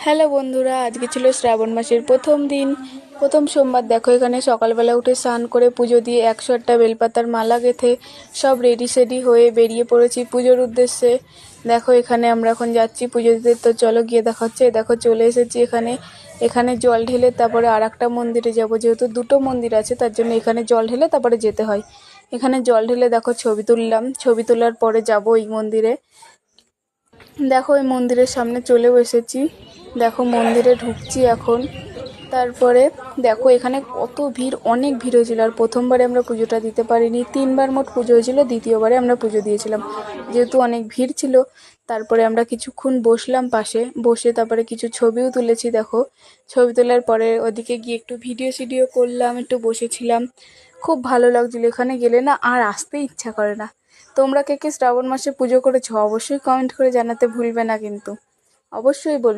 Hello বন্ধুরা, আজকে ছিল শ্রাবণ মাসের প্রথম দিন, প্রথম সোমবার। দেখো এখানে সকালবেলা উঠে স্নান করে পুজো দিয়ে 100টা বেলপাতার মালা গেঁথে সব রেডি সেডি হয়ে বেরিয়ে পড়েছি পুজোর উদ্দেশ্যে। দেখো এখানে আমরা এখন যাচ্ছি পুজো দিতে, তো চলো গিয়ে দেখা হচ্ছে। দেখো চলে এসেছি এখানে। এখানে জল ঢেলে তারপরে আর একটা মন্দিরে যাব, যেহেতু দুটো মন্দির আছে তার জন্য এখানে জল ঢেলে তারপরে যেতে হয়। এখানে জল ঢেলে দেখো ছবি তুললাম, ছবি তোলার পরে যাব এই মন্দিরে। দেখো এই মন্দিরের সামনে চলেও এসেছি। দেখো মন্দিরে ঢুকছি এখন। তারপরে দেখো এখানে কত ভিড়, অনেক ভিড় হয়েছিল। আর প্রথমবারে আমরা পুজোটা দিতে পারিনি, 3বার মোট পুজো হয়েছিল, দ্বিতীয়বারে আমরা পুজো দিয়েছিলাম। যেহেতু অনেক ভিড় ছিল, তারপরে আমরা কিছুক্ষণ বসলাম পাশে, বসে তারপরে কিছু ছবিও তুলেছি। দেখো ছবি তোলার পরে ওদিকে গিয়ে একটু ভিডিও করলাম, একটু বসেছিলাম। খুব ভালো লাগছিল। এখানে গেলে না আর আসতে ইচ্ছা করে না। তোমরা কে কে শ্রাবণ মাসে পুজো করেছো অবশ্যই কমেন্ট করে জানাতে ভুলবে না, কিন্তু অবশ্যই বলবে।